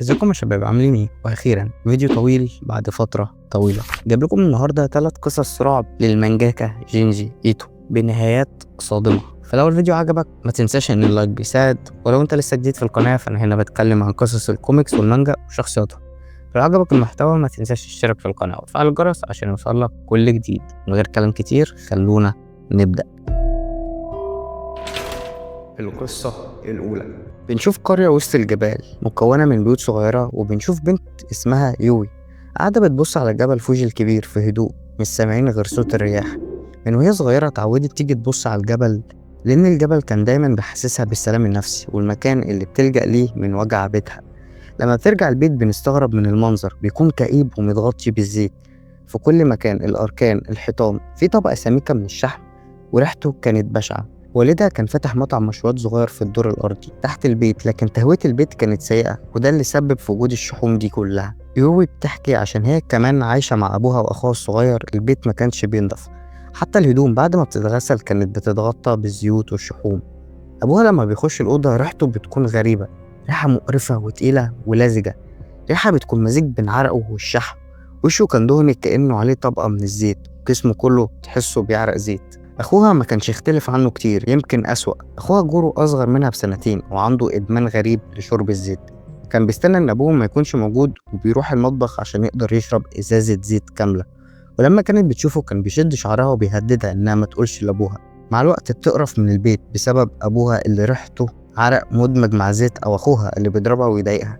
ازيكم يا شباب عاملين ايه؟ واخيرا فيديو طويل بعد فترة طويلة جاب لكم النهاردة 3 قصص رعب للمانجاكا جينجي ايتو بنهايات صادمة. فلو الفيديو عجبك ما تنساش ان اللايك بيساعد، ولو انت لسه جديد في القناة فانا هنا بتكلم عن قصص الكوميكس والمانجا وشخصياتها. لو عجبك المحتوى ما تنساش تشترك في القناة وتفعل الجرس عشان يوصلك كل جديد. من غير كلام كتير خلونا نبدأ. القصة الأولى بنشوف قرية وسط الجبال مكونة من بيوت صغيرة، وبنشوف بنت اسمها يوي قاعدة بتبص على جبل فوجي الكبير في هدوء، مش سامعين غير صوت الرياح. من وهي صغيرة اتعودت تيجي تبص على الجبل لأن الجبل كان دايما بيحسسها بالسلام النفسي والمكان اللي بتلجأ ليه من وجع بيتها. لما بترجع البيت بنستغرب من المنظر، بيكون كئيب ومتغطي بالزيت في كل مكان، الأركان، الحيطان، في طبقة سميكة من الشحم وريحته كانت بشعة. والدها كان فاتح مطعم مشويات صغير في الدور الأرضي تحت البيت، لكن تهوية البيت كانت سيئة وده اللي سبب في وجود الشحوم دي كلها. يوي بتحكي عشان هي كمان عايشة مع أبوها وأخوها الصغير، البيت ما كانش بينضف، حتى الهدوم بعد ما بتتغسل كانت بتتغطى بالزيوت والشحوم. أبوها لما بيخش الأوضة ريحته بتكون غريبة، ريحة مقرفة وتقيلة ولزجة، ريحة بتكون مزيج بين عرقه والشحم. وشه كان دهني كأنه عليه طبقة من الزيت، جسمه كله تحسه بيعرق زيت. أخوها ما كانش يختلف عنه كتير، يمكن أسوأ. أخوها جورو أصغر منها بسنتين وعنده إدمان غريب لشرب الزيت، كان بيستنى إن أبوه ما يكونش موجود وبيروح المطبخ عشان يقدر يشرب إزازة زيت كاملة. ولما كانت بتشوفه كان بيشد شعرها وبيهددها إنها ما تقولش لأبوها. مع الوقت بتقرف من البيت بسبب أبوها اللي ريحته عرق مدمج مع زيت، أو أخوها اللي بيضربها ويضايقها.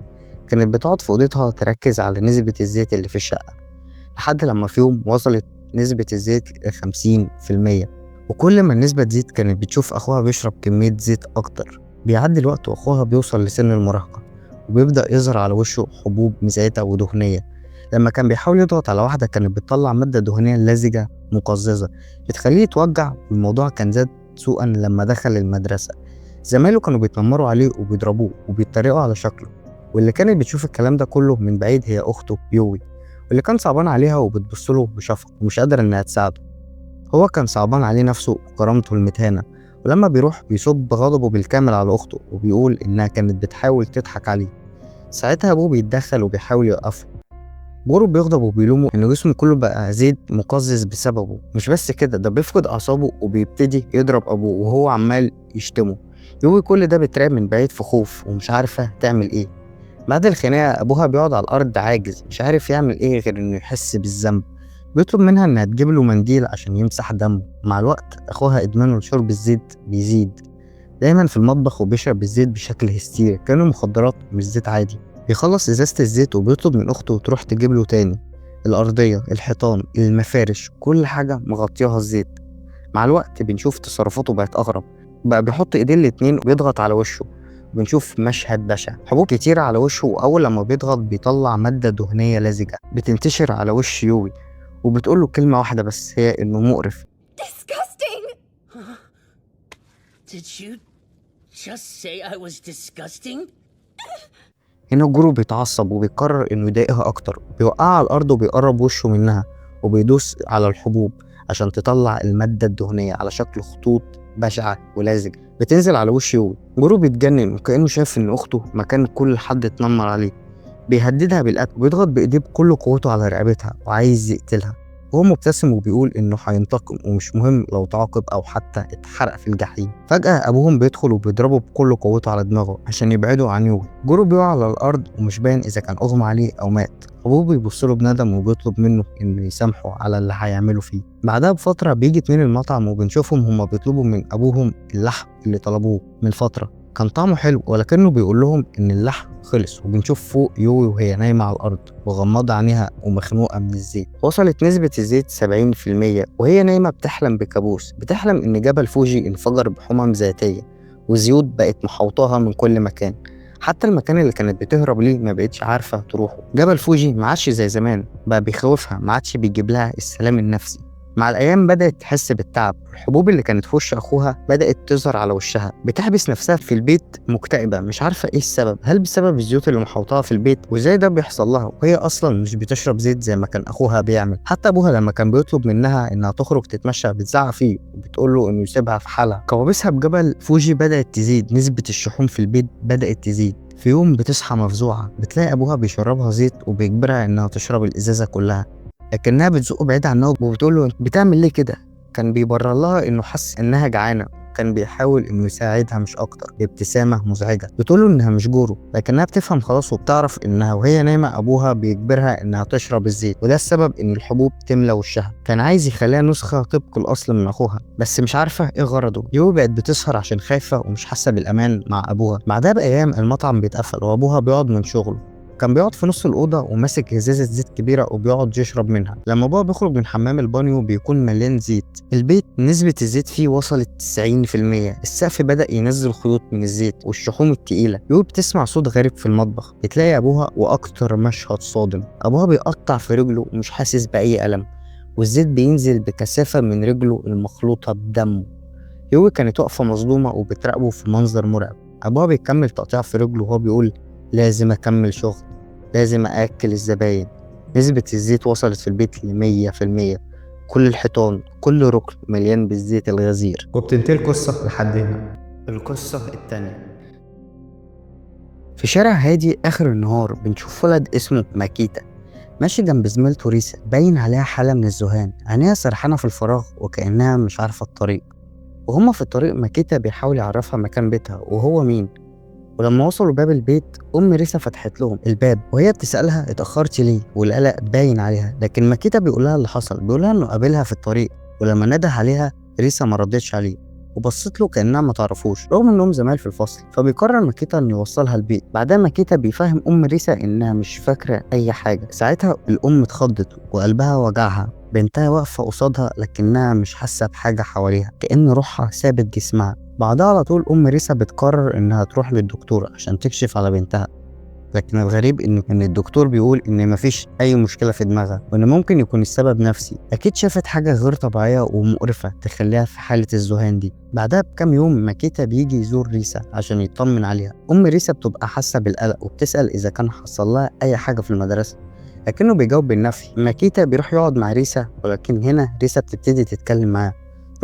كانت بتقعد في أوضتها تركز على نسبة الزيت اللي في الشقة، لحد لما في يوم وصلت نسبة الزيت ل50%. وكل ما النسبة تزيد كانت بتشوف أخوها بيشرب كمية زيت أكتر. بيعدي الوقت وأخوها بيوصل لسن المراهقة وبيبدأ يظهر على وشه حبوب مزيتة ودهنية. لما كان بيحاول يضغط على واحدة كانت بتطلع مادة دهنية لزجة مقززة بتخليه يتوجع، والموضوع كان زاد سوءا لما دخل المدرسة. زمايله كانوا بيتنمروا عليه وبيضربوه وبيتريقوا على شكله، واللي كانت بتشوف الكلام ده كله من بعيد هي أخته يوي، واللي كان صعبان عليها وبتبصله بشفقة ومش قادرة إنها تساعده. هو كان صعبان عليه نفسه وكرامته المتهانة، ولما بيروح بيصب غضبه بالكامل على أخته وبيقول إنها كانت بتحاول تضحك عليه. ساعتها أبوه بيتدخل وبيحاول يوقفه. جورو بيغضب وبيلومه إن جسمه كله بقى زيت مقزز بسببه. مش بس كده، ده بيفقد أعصابه وبيبتدي يضرب أبوه وهو عمال يشتمه. يوي كل ده بتراقب من بعيد في خوف ومش عارفة تعمل إيه. بعد الخناقة أبوها بيقعد على الأرض عاجز، مش عارف يعمل إيه غير إنه يحس بالذنب. بيطلب منها إنها تجيب له منديل عشان يمسح دمه. مع الوقت أخوها إدمانه لشرب الزيت بيزيد، دايما في المطبخ وبيشرب الزيت بشكل هستيري كأنه مخدرات مش زيت عادي. بيخلص إزازة الزيت وبيطلب من أخته تروح تجيب له تاني. الأرضية، الحيطان، المفارش، كل حاجة مغطياها الزيت. مع الوقت بنشوف تصرفاته بقت أغرب، بقى بيحط إيديه الاتنين وبيضغط على وشه. بنشوف مشهد بشع، حبوب كتيرة على وشه، وأول لما بيضغط بيطلع مادة دهنية لزجة بتنتشر على وش يوي، وبتقوله كلمة واحدة بس، هي إنه مقرف. Disgusting! Did you just say I was disgusting? هنا جورو بيتعصب وبيقرر إنه يضايقها أكتر، بيوقعها على الأرض وبيقرب وشه منها وبيدوس على الحبوب عشان تطلع المادة الدهنية على شكل خطوط بشعة ولزجة بتنزل على وش يوي. جورو بيتجنن وكأنه شايف إن أخته مكان كل حد اتنمر عليه. بيهددها بالقتل وبيضغط بإيديه بكل قوته على رقبتها وعايز يقتلها. وهو مبتسم وبيقول إنه هينتقم ومش مهم لو تعاقب أو حتى اتحرق في الجحيم. فجأة أبوهم بيدخل وبيضربه بكل قوته على دماغه عشان يبعده عن يوي. جورو بيقع على الأرض ومش باين إذا كان أغمى عليه أو مات. أبوه بيبصله بندم وبيطلب منه إنه يسامحه على اللي هيعمله فيه. بعدها بفترة بيجي اتنين المطعم وبنشوفهم هما بيطلبوا من أبوهم اللحم اللي طلبوه من فترة، كان طعمه حلو ولكنه بيقول لهم إن اللحم خلص. وبنشوف فوق يوي وهي نايمة على الأرض وغمضة عينيها ومخنوقة من الزيت. وصلت نسبة الزيت 70%، وهي نايمة بتحلم بكابوس، بتحلم إن جبل فوجي انفجر بحمم ذاتية وزيوت بقت محوطاها من كل مكان. حتى المكان اللي كانت بتهرب ليه ما بقتش عارفة تروحه. جبل فوجي ما عادش زي زمان، بقى بيخوفها، ما عادش بيجيب لها السلام النفسي. مع الأيام بدأت تحس بالتعب، الحبوب اللي كانت في وش أخوها بدأت تظهر على وشها، بتحبس نفسها في البيت مكتئبة مش عارفة إيه السبب، هل بسبب الزيوت اللي محوطاها في البيت؟ وإزاي ده بيحصل لها وهي أصلا مش بتشرب زيت زي ما كان أخوها بيعمل؟ حتى أبوها لما كان بيطلب منها إنها تخرج تتمشى بتزعق فيه وبتقول له إنه يسيبها في حالها. كوابيسها بجبل فوجي بدأت تزيد، نسبة الشحوم في البيت بدأت تزيد، في يوم بتصحى مفزوعة، بتلاقي أبوها بيشربها زيت وبيجبرها إنها تشرب الإزازة كلها، لكنها بتزقه بعيد عنها وبتقول له بتعمل ليه كده؟ كان بيبرر لها إنه حس إنها جعانة، كان بيحاول إنه يساعدها مش أكتر بابتسامة مزعجة. بتقول له إنها مش جوره، لكنها بتفهم خلاص وبتعرف إنها وهي نايمة أبوها بيجبرها إنها تشرب الزيت، وده السبب إن الحبوب تملى وشها. كان عايز يخليها نسخة طبق الأصل من أخوها، بس مش عارفة إيه غرضه. يو بقت بتسهر عشان خايفة ومش حاسة بالأمان مع أبوها. بعدها بأيام المطعم بيتقفل وأبوها بيقعد من شغله، كان بيقعد في نص الأوضة وماسك إزازة زيت كبيرة وبيقعد يشرب منها. لما بابا بيخرج من حمام البانيو بيكون مليان زيت. البيت نسبة الزيت فيه وصلت 90%. السقف بدأ ينزل خيوط من الزيت والشحوم التقيلة. يو بتسمع صوت غريب في المطبخ، بتلاقي أبوها، وأكتر مشهد صادم، أبوها بيقطع في رجله ومش حاسس بأي ألم، والزيت بينزل بكثافة من رجله المخلوطة بدمه. يو كانت واقفة مصدومة وبتراقبه في منظر مرعب. أبوها بيكمل تقطيع في رجله وهو بيقول لازم أكمل شغل، لازم أأكل الزباين. نسبة الزيت وصلت في البيت ل100%. كل الحيطان، كل ركن مليان بالزيت الغزير. وبتنتهي القصة لحد هنا. القصة التانية. في شارع هادي آخر النهار بنشوف ولد اسمه ماكيتا ماشي جنب زميلته ريسا، باين عليها حالة من الذهان، عينيها سرحانة في الفراغ وكأنها مش عارفة الطريق. وهما في الطريق ماكيتا بيحاول يعرفها مكان بيتها وهو مين. ولما وصلوا باب البيت ريسا فتحت لهم الباب وهي بتسألها اتأخرتي ليه، والقلق باين عليها. لكن ماكيتا بيقولها اللي حصل، بيقولها انه قابلها في الطريق، ولما نده عليها ريسا ما ردتش عليه وبصت له كأنها ما تعرفوش رغم انهم زمايل في الفصل. فبيقرر ماكيتا انه يوصلها البيت. بعدها ماكيتا بيفهم ريسا انها مش فاكرة اي حاجة. ساعتها الام اتخضت وقلبها وجعها. بنتها واقفة قصادها لكنها مش حاسة بحاجة حواليها، كأن روحها سابت جسمها. بعدها على طول ريسا بتقرر انها تروح للدكتور عشان تكشف على بنتها. لكن الغريب ان الدكتور بيقول ان مفيش اي مشكله في دماغها وان ممكن يكون السبب نفسي. اكيد شافت حاجه غير طبيعيه ومقرفه تخليها في حاله الذهان دي. بعدها بكام يوم ماكيتا بيجي يزور ريسا عشان يطمن عليها. ريسا بتبقى حاسه بالقلق وبتسال اذا كان حصل لها اي حاجه في المدرسه، لكنه بيجاوب بالنفي. ماكيتا بيروح يقعد مع ريسا، ولكن هنا ريسا بتبتدي تتكلم معاه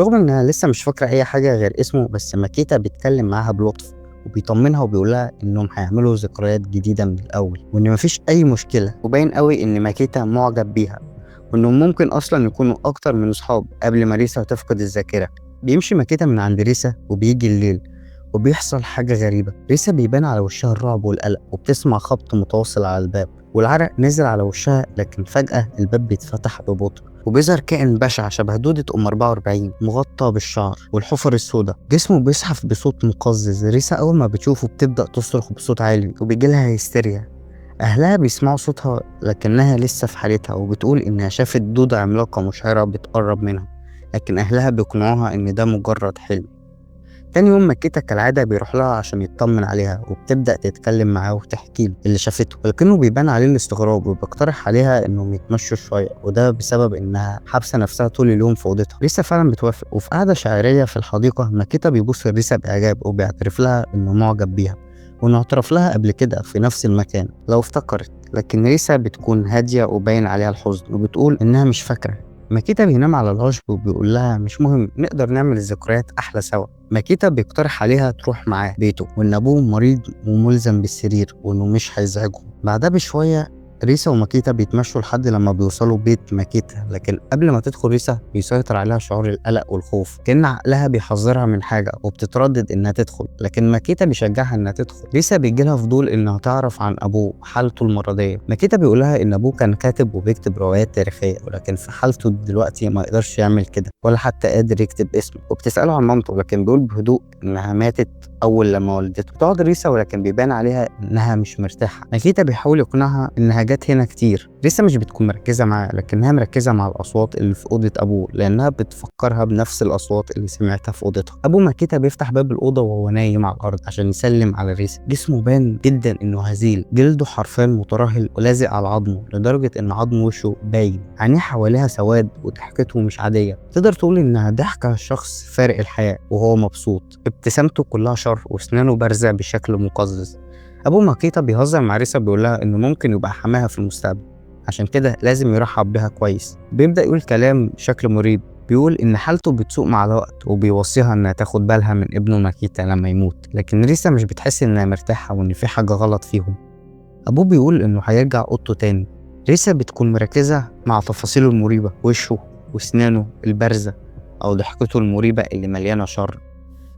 رغم انها لسه مش فاكره اي حاجه غير اسمه. بس ماكيتا بيتكلم معاها بلطف وبيطمنها وبيقولها انهم هيعملوا ذكريات جديده من الاول وان مفيش اي مشكله. وباين قوي ان ماكيتا معجب بيها وانهم ممكن اصلا يكونوا اكتر من اصحاب قبل ما ريسا تفقد الذاكره. بيمشي ماكيتا من عند ريسا وبيجي الليل وبيحصل حاجه غريبه. ريسا بيبان على وشها الرعب والقلق وبتسمع خبط متواصل على الباب والعرق نزل على وشها. لكن فجاه الباب بيتفتح ببطء وبيظهر كائن بشع شبه دودة 44 مغطى بالشعر والحفر السوداء. جسمه بيزحف بصوت مقزز. ريسا أول ما بتشوفه بتبدأ تصرخ بصوت عالي وبيجيلها هستيريا. أهلها بيسمعوا صوتها لكنها لسه في حالتها وبتقول إنها شافت دودة عملاقة مشعرة بتقرب منها، لكن أهلها بيقنعوها إن ده مجرد حلم. تاني يوم ماكيتا كالعادة بيروح لها عشان يطمن عليها وبتبدأ تتكلم معاه وتحكي له اللي شافته، ولكنه بيبان عليه الاستغراب وبيقترح عليها انهم يتمشوا شوية، وده بسبب انها حابسة نفسها طول اليوم في اوضتها. ريسا فعلا بتوافق، وفي قعدة شعرية في الحديقة ماكيتا بيبص لريسا بإعجاب وبيعترف لها انه معجب بيها وانه اعترف لها قبل كده في نفس المكان لو افتكرت. لكن ريسا بتكون هادية وباين عليها الحزن وبتقول انها مش فاكرة. ماكيتا بينام على العشب وبيقول لها مش مهم، نقدر نعمل الذكريات أحلى سوا. ماكيتا بيقترح عليها تروح معاه بيته وإن أبوه مريض وملزم بالسرير وإنه مش هيزعجهم. بعدها بشوية ريسا وماكيتا بيتمشوا لحد لما بيوصلوا بيت ماكيتا، لكن قبل ما تدخل ريسا بيسيطر عليها شعور القلق والخوف كأن عقلها بيحذرها من حاجة وبتتردد إنها تدخل، لكن ماكيتا بيشجعها إنها تدخل. ريسا بيجيلها فضول إنها تعرف عن أبوه وحالته المرضية. ماكيتا بيقولها إن أبوه كان كاتب وبيكتب روايات تاريخية، ولكن في حالته دلوقتي ما يقدرش يعمل كده ولا حتى قادر يكتب اسمه. وبتسأله عن مامته لكن بيقول بهدوء إنها ماتت أول لما والدته. بتقعد ريسا ولكن بيبان عليها إنها مش مرتاحة. ماكيتا بيحاول يقنعها إنها جت هنا كتير. ريسا مش بتكون مركزة معاه لكنها مركزة مع الأصوات اللي في أوضة أبوه لأنها بتفكرها بنفس الأصوات اللي سمعتها في أوضتها. أبو ماكيتا بيفتح باب الأوضة وهو نايم على الأرض عشان يسلم على ريسا. جسمه بان جدا إنه هزيل، جلده حرفيا مترهل ولازق على عظمه لدرجة إن عظم وشه باين. عينيه حواليها سواد وضحكته مش عادية، تقدر تقول إنها ضحكة شخص فارق الحياة وهو مبسوط. ابتسامته كلها شر وأسنانه بارزة بشكل مقزز. أبو ماكيتا بيهزر مع ريسا بيقولها إنه ممكن يبقى حماها في المستقبل، عشان كده لازم يرحب بها كويس. بيبدأ يقول كلام بشكل مريب، بيقول إن حالته بتسوء مع الوقت وبيوصيها إنها تاخد بالها من ابنه ماكيتا لما يموت، لكن ريسا مش بتحس إنها مرتاحة وإن في حاجة غلط فيهم. أبوه بيقول إنه هيرجع أوضته تاني. ريسا بتكون مركزة مع تفاصيله المريبة، وشه وأسنانه البارزة أو ضحكته المريبة اللي مليانة شر.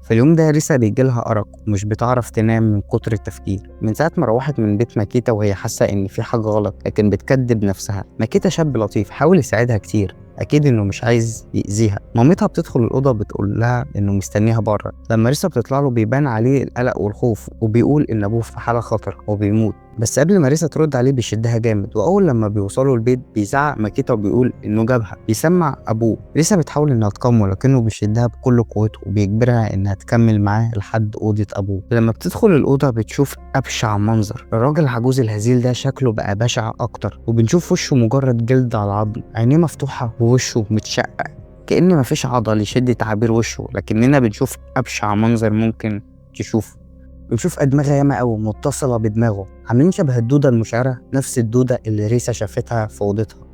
في اليوم ده ريسا بيجيلها أرق ومش بتعرف تنام من كتر التفكير من ساعة ما روحت من بيت ماكيتا وهي حاسة إن في حاجة غلط، لكن بتكدب نفسها. ماكيتا شاب لطيف حاول يساعدها كتير، أكيد إنه مش عايز يأذيها. مامتها بتدخل الأوضة بتقول لها إنه مستنيها بره. لما ريسا بتطلع له بيبان عليه القلق والخوف وبيقول إن أبوه في حالة خطر وبيموت، بس قبل ما ريسا ترد عليه بيشدها جامد. وأول لما بيوصلوا البيت بيزعق ماكيتا وبيقول إنه جابها، بيسمع أبوه. ريسا بتحاول إنها تقاومه لكنه بيشدها بكل قوته وبيجبرها إنها تكمل معاه لحد أوضة أبوه. لما بتدخل الأوضة بتشوف أبشع منظر. الراجل العجوز الهزيل ده شكله بقى بشع أكتر، وبنشوف وشه مجرد جلد على عظم، عينيه مفتوحة ووشه متشقق كأن مفيش عضل يشد تعابير وشه. لكننا بنشوف أبشع منظر ممكن تشوفه. بنشوف أدمغة ياما أوي متصلة بدماغه، عاملين شبه الدودة المشعرة، نفس الدودة اللي ريسا شافتها في أوضتها.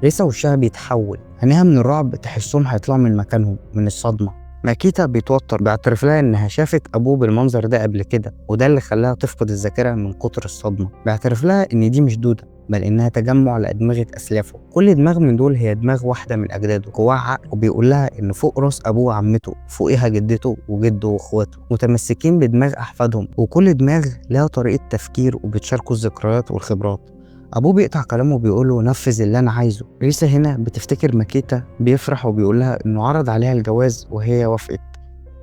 ريسا وشها بيتحول، عينيها من الرعب تحسهم هيطلعوا من مكانهم من الصدمة. ماكيتا بيتوتر، بيعترف لها إنها شافت أبوه بالمنظر ده قبل كده وده اللي خلاها تفقد الذاكرة من كتر الصدمة. بيعترف لها إن دي مش دودة بل إنها تجمع لأدمغة أسلافه. كل دماغ من دول هي دماغ واحدة من أجداده جواها عقل، وبيقول لها إن فوق راس أبوه وعمته فوقيها جدته وجده وإخواته متمسكين بدماغ أحفادهم، وكل دماغ لها طريقة تفكير وبتشاركوا الذكريات والخبرات. أبوه بيقطع كلامه وبيقول له نفذ اللي أنا عايزه. ريسا هنا بتفتكر ماكيتا بيفرح وبيقول لها إنه عرض عليها الجواز وهي وافقت،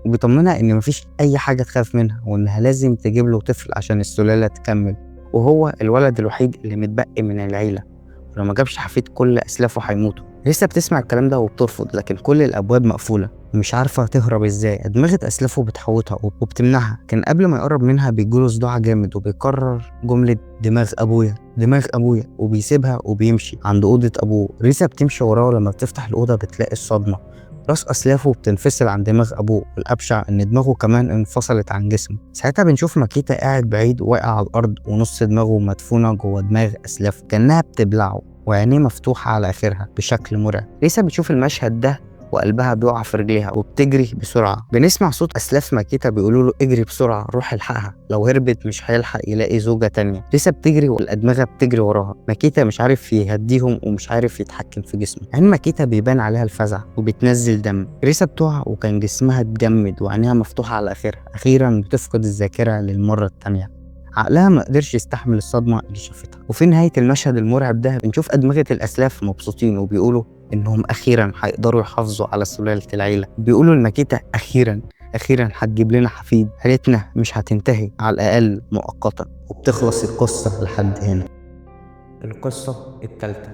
وبيطمنها إن مفيش أي حاجة تخاف منها وإنها لازم تجيب له طفل عشان السلالة تكمل، وهو الولد الوحيد اللي متبقي من العيلة، ولو ما جابش حفيد كل أسلافه هيموتوا. ريسا بتسمع الكلام ده وبترفض، لكن كل الأبواب مقفولة ومش عارفة تهرب إزاي. أدمغة أسلافه بتحوطها وبتمنعها. كان قبل ما يقرب منها بيجيله صداع جامد وبيكرر جملة دماغ أبويا دماغ أبويا، وبيسيبها وبيمشي عند أوضة أبوه. ريسا بتمشي وراه، لما بتفتح الأوضة بتلاقي الصدمة، راس أسلافه بتنفصل عن دماغ أبوه، والأبشع إن دماغه كمان انفصلت عن جسمه. ساعتها بنشوف ماكيتا قاعد بعيد واقع على الأرض ونص دماغه مدفونة جوه دماغ أسلافه كأنها بتبلعه، وعينيه مفتوحة على آخرها بشكل مرعب. ريسا بتشوف المشهد ده وقلبها بيقع في رجليها وبتجري بسرعة. بنسمع صوت أسلاف ماكيتا بيقولوا له اجري بسرعة، روح الحقها، لو هربت مش هيلحق يلاقي زوجة تانية. ريسا بتجري والأدمغة بتجري وراها. ماكيتا مش عارف يهديهم ومش عارف يتحكم في جسمه. عين ماكيتا بيبان عليها الفزع وبتنزل دم. ريسا بتقع وكان جسمها اتجمد وعينيها مفتوحة على آخرها. أخيرا بتفقد الذاكرة للمرة التانية، عقلها ما قدرش يستحمل الصدمة اللي شافتها. وفي نهاية المشهد المرعب ده بنشوف أدمغة الأسلاف مبسوطين وبيقولوا إنهم أخيرا هيقدروا يحافظوا على سلالة العيلة. بيقولوا لماكيتا أخيرا هتجيب لنا حفيد، عيلتنا مش هتنتهي على الأقل مؤقتا. وبتخلص القصة لحد هنا. القصة التالتة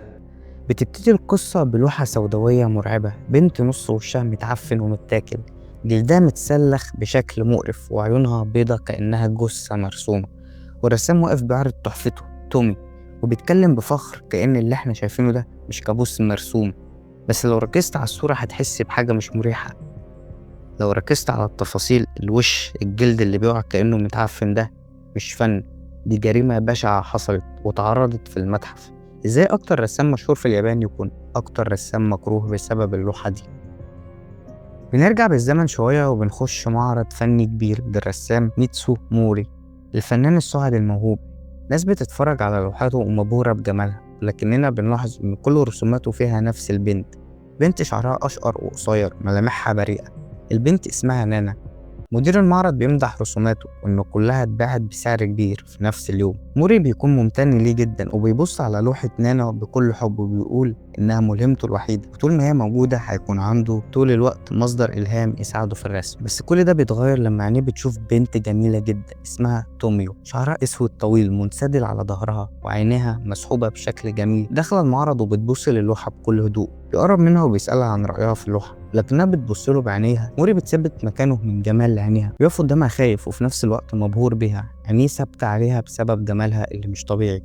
بتبتدي القصة بلوحة سوداوية مرعبة، بنت نص وشها متعفن ومتاكل، جلدها متسلخ بشكل مقرف وعيونها بيضة كأنها جثة مرسومة، والرسام واقف بيعرض تحفته تومي وبيتكلم بفخر كأن اللي احنا شايفينه ده مش كابوس مرسوم. بس لو ركزت على الصورة هتحس بحاجة مش مريحة. لو ركزت على التفاصيل، الوش الجلد اللي بيقع كأنه متعفن ده مش فن، دي جريمة بشعة حصلت وتعرضت في المتحف. ازاي اكتر رسام مشهور في اليابان يكون اكتر رسام مكروه بسبب اللوحة دي؟ بنرجع بالزمن شوية وبنخش معرض فني كبير للرسام ميتسو موري، الفنان الصاعد الموهوب. ناس بتتفرج على لوحاته ومبهورة بجمالها، لكننا بنلاحظ إن كل رسوماته فيها نفس البنت، بنت شعرها أشقر وقصير ملامحها بريئة. البنت اسمها نانا. مدير المعرض بيمدح رسوماته وإنه كلها اتباعت بسعر كبير في نفس اليوم. موري بيكون ممتن ليه جدا وبيبص على لوحة نانا بكل حب وبيقول إنها ملهمته الوحيدة، وطول ما هي موجودة هيكون عنده طول الوقت مصدر إلهام يساعده في الرسم. بس كل ده بيتغير لما عينيه بتشوف بنت جميلة جدا اسمها توميو، شعرها أسود طويل منسدل على ظهرها وعينيها مسحوبة بشكل جميل. داخلة المعرض وبتبص للوحة بكل هدوء، بيقرب منها وبيسألها عن رأيها في اللوحة، لكنها بتبص له بعينيها. موري بتثبت مكانه من جمال عينيها، بيقف قدامها خايف وفي نفس الوقت مبهور بيها، عينيه ثابتة عليها بسبب جمالها اللي مش طبيعي.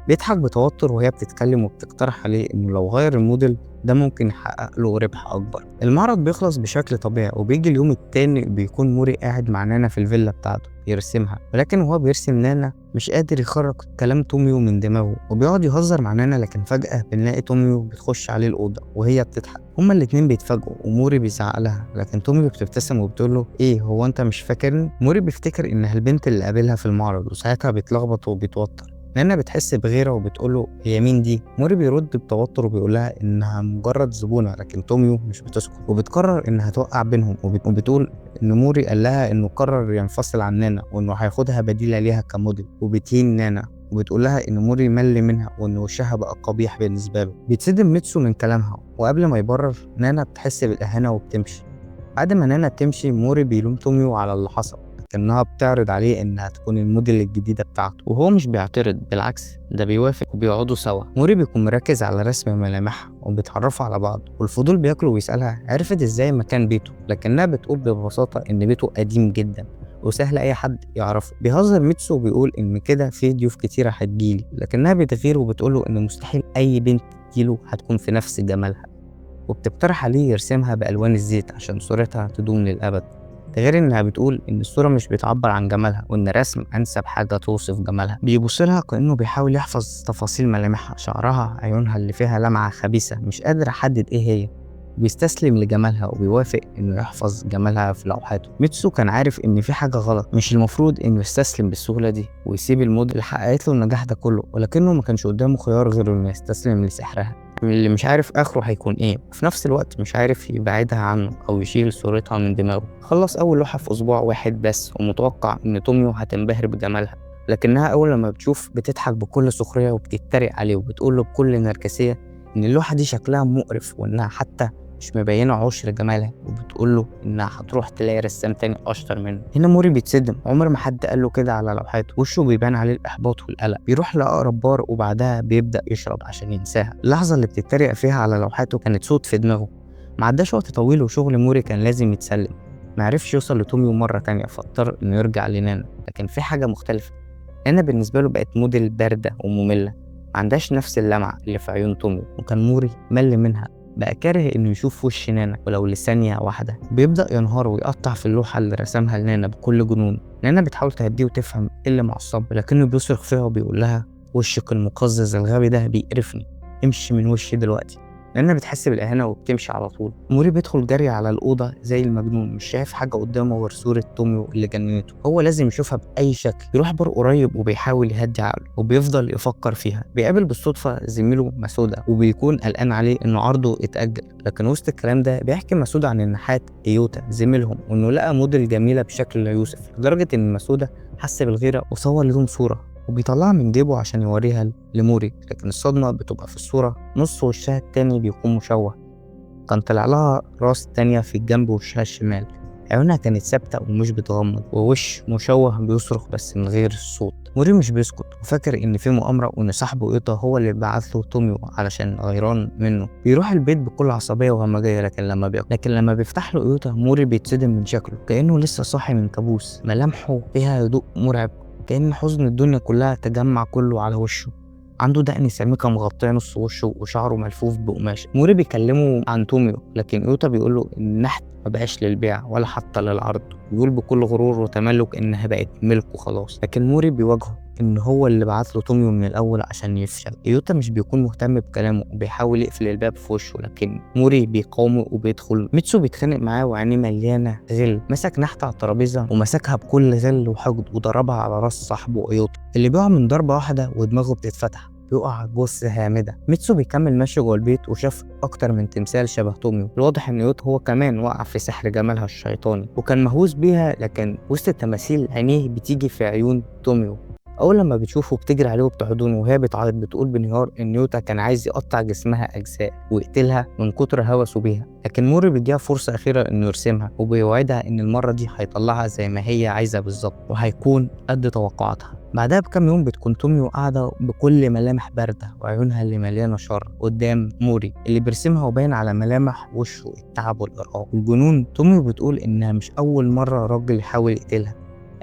بيضحك بتوتر وهي بتتكلم وبتقترح عليه إنه لو غير الموديل ده ممكن يحقق له ربح أكبر. المعرض بيخلص بشكل طبيعي وبيجي اليوم التاني بيكون موري قاعد مع نانا في الفيلا بتاعته يرسمها، ولكن وهو بيرسم نانا مش قادر يخرج كلام توميو من دماغه وبيقعد يهزر مع نانا، لكن فجأة بنلاقي توميو بتخش عليه الأوضة وهي بتضحك. هما الاتنين بيتفاجئوا وموري بيزعق لها، لكن توميو بتبتسم وبتقول له ايه هو انت مش فاكرني؟ موري بيفتكر انها البنت اللي قابلها في المعرض وساعتها بيتلخبط وبيتوتر. نانا بتحس بغيرة وبتقوله هي مين دي؟ موري بيرد بتوتر وبيقولها انها مجرد زبونة، لكن توميو مش بتسكت وبتقرر انها توقع بينهم وبتقول ان موري قال لها انه قرر ينفصل عن نانا وانه هياخدها بديلة ليها كموديل، وبتهين نانا وبتقول لها ان موري مل منها وان وشها بقى قبيح بالنسبة له. بيتصدم ميتسو من كلامها، وقبل ما يبرر نانا بتحس بالإهانة وبتمشي. بعد ما نانا تمشي موري بيلوم توميو على اللي حصل، لكنها بتعرض عليه انها تكون الموديل الجديدة بتاعته، وهو مش بيعترض، بالعكس ده بيوافق وبيقعدوا سوا. موري بيكون مركز على رسم ملامحها وبيتعرفوا على بعض، والفضول بياكله ويسألها عرفت ازاي مكان بيته، لكنها بتقول ببساطة ان بيته قديم جدا وسهل اي حد يعرفه. بيهزر ميتسو وبيقول ان كده في ضيوف كتيرة هتجيلي، لكنها بتغير وبتقوله ان مستحيل اي بنت تجيله هتكون في نفس جمالها، وبتقترح عليه يرسمها بألوان الزيت عشان صورتها تدوم للأبد. ده غير إنها بتقول إن الصورة مش بتعبر عن جمالها وإن الرسم أنسب حاجة توصف جمالها. بيبصلها كأنه بيحاول يحفظ تفاصيل ملامحها، شعرها، عيونها اللي فيها لمعة خبيثة مش قادر أحدد إيه هي. بيستسلم لجمالها وبيوافق إنه يحفظ جمالها في لوحاته. ميتسو كان عارف إن في حاجة غلط، مش المفروض إنه يستسلم بالسهولة دي ويسيب الموديل اللي حققت له النجاح ده كله، ولكنه ما كانش قدامه خيار غير إنه يستسلم لسحرها اللي مش عارف آخره هيكون إيه، وفي نفس الوقت مش عارف يبعدها عنه أو يشيل صورتها من دماغه. خلص أول لوحة في أسبوع واحد بس ومتوقع إن توميو هتنبهر بجمالها، لكنها أول لما بتشوف بتضحك بكل سخرية وبتتريق عليه وبتقوله بكل نرجسية إن اللوحة دي شكلها مقرف وإنها حتى مش مبينة عشر جمالها، وبتقوله إنها هتروح تلاقي رسام تاني أشطر منه. هنا موري بيتصدم، عمر ما حد قاله كده على لوحاته. وشه بيبان عليه الإحباط والقلق، بيروح لأقرب بار وبعدها بيبدأ يشرب عشان ينساها. اللحظة اللي بتتريق فيها على لوحاته كانت صوت في دماغه. معداش وقت طويل وشغل موري كان لازم يتسلم، معرفش يوصل لتوميو مرة تانية فاضطر إنه يرجع لنانا. لكن في حاجة مختلفة، نانا بالنسبة له بقت موديل باردة ومملة، معندهاش نفس اللمعة اللي في عيون توميو، وكان موري مل منها، بقى كاره انه يشوف وش نانا ولو لثانية واحدة. بيبدأ ينهار ويقطع في اللوحة اللي رسمها لنانا بكل جنون. نانا بتحاول تهديه وتفهم ايه اللي معصب، لكنه بيصرخ فيها وبيقول لها وشك المقزز الغبي ده بيقرفني، امشي من وشي دلوقتي. نانا بتحس بالإهانة وبتمشي على طول. موري بيدخل جري على الأوضة زي المجنون، مش شايف حاجة قدامه غير صورة توميو اللي جننته، هو لازم يشوفها بأي شكل. يروح بار قريب وبيحاول يهدي عقله وبيفضل يفكر فيها. بيقابل بالصدفة زميله مسودا وبيكون قلقان عليه إنه عرضه اتأجل، لكن وسط الكلام ده بيحكي مسودا عن النحات ايوتا زميلهم وإنه لقى موديل جميلة بشكل لا يوصف، لدرجة إن مسودا حس بالغيرة وصور لهم صورة وبيطلعها من جيبه عشان يوريها لموري، لكن الصدمة بتبقى في الصورة نص وشها التاني بيكون مشوه، كان طلع لها راس تانية في الجنب وشها الشمال. عيونها كانت ثابتة ومش بتغمض، ووش مشوه بيصرخ بس من غير الصوت. موري مش بيسكت وفاكر ان في مؤامرة وان صاحبه ايتا هو اللي بعت له توميو علشان غيران منه. بيروح البيت بكل عصبية وهمجية، لكن لما بيفتح له ايتا موري بيتصدم من شكله، كأنه لسه صاحي من كابوس. ملامحه فيها هدوء مرعب، كأن حزن الدنيا كلها تجمع كله على وشه. عنده دقن سميكة مغطية نص وشه وشعره ملفوف بقماش. موري بيكلمه عن توميو، لكن ايوتا بيقوله ان النحت مبقاش للبيع ولا حتى للعرض. بيقول بكل غرور وتملك انها بقت ملكه خلاص، لكن موري بيواجهه ان هو اللي بعت له توميو من الاول عشان يفشل. ايوتا مش بيكون مهتم بكلامه وبيحاول يقفل الباب في وشه، لكن موري بيقاومه وبيدخل. ميتسو بيتخانق معاه وعينيه مليانه غل، مسك نحت على الترابيزه ومسكها بكل غل وحقد وضربها على راس صاحبه ايوتا اللي بيقع من ضربه واحده ودماغه بتتفتح، بيقع جثة هامدة. ميتسو بيكمل ماشي جوه البيت وشاف أكتر من تمثال شبه توميو. الواضح إن يوتا هو كمان وقع في سحر جمالها الشيطاني وكان مهووس بيها، لكن وسط التماثيل عينيه بتيجي في عيون توميو. أول لما بتشوفه بتجري عليه وبتحضنه وهي بتعيط، بتقول بانهيار إن يوتا كان عايز يقطع جسمها أجزاء ويقتلها من كتر هوسه بيها، لكن موري بيديها فرصة أخيرة إنه يرسمها وبيوعدها إن المرة دي هيطلعها زي ما هي عايزة بالظبط وهيكون قد توقعاتها. بعدها بكام يوم بتكون توميو قاعدة بكل ملامح باردة وعيونها اللي مليانة شر قدام موري اللي بيرسمها، وباين على ملامح وشه التعب والإرهاق والجنون. توميو بتقول إنها مش أول مرة راجل يحاول يقتلها،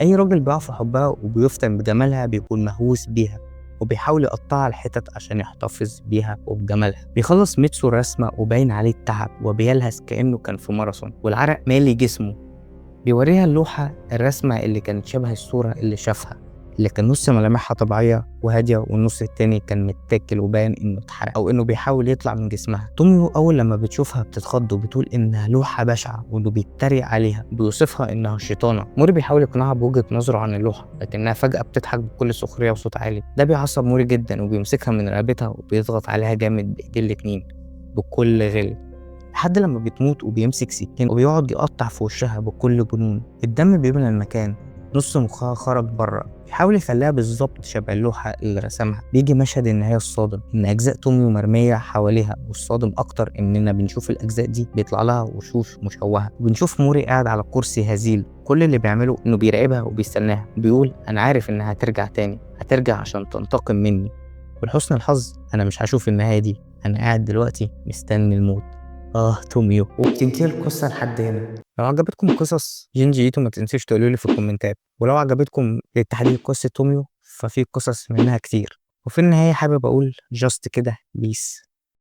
أي راجل بيقع في حبها وبيفتن بجمالها بيكون مهووس بيها وبيحاول يقطعها لحتت عشان يحتفظ بيها وبجمالها. بيخلص ميتسو الرسمة وباين عليه التعب وبيلهث كأنه كان في ماراثون والعرق مالي جسمه. بيوريها اللوحة الرسمة اللي كانت شبه الصورة اللي شافها، اللي كان نص ملامحها طبيعية وهادية والنص التاني كان متاكل وباين انه اتحرق او انه بيحاول يطلع من جسمها. توميو اول لما بتشوفها بتتخض وبتقول انها لوحة بشعة وانه بيتريق عليها، بيوصفها انها شيطانة. موري بيحاول يقنعها بوجهة نظره عن اللوحة لكنها فجأة بتضحك بكل سخرية وصوت عالي. ده بيعصب موري جدا وبيمسكها من رقبتها وبيضغط عليها جامد بايديه الاتنين بكل غل لحد لما بتموت، وبيمسك سكين وبيقعد يقطع في وشها بكل جنون. الدم بيملى المكان، نص مخها خرج بره. بيحاول يخليها بالظبط شبه اللوحة اللي رسمها. بيجي مشهد النهاية الصادم، إن أجزاء توميو مرمية حواليها، والصادم أكتر إننا بنشوف الأجزاء دي بيطلع لها وشوش مشوهة. وبنشوف موري قاعد على كرسي هزيل، كل اللي بيعمله إنه بيراقبها وبيستناها. بيقول أنا عارف إنها هترجع تاني، هترجع عشان تنتقم مني، ولحسن الحظ أنا مش هشوف النهاية دي، أنا قاعد دلوقتي مستني الموت. توميو. وبتنتهي القصة لحد هنا. لو عجبتكم قصص جينجي ايتو ما تنسوش تقولولي في الكومنتات، ولو عجبتكم بالتحديد قصة توميو ففي قصص منها كتير. وفي النهاية حابب أقول جاست كده بيس.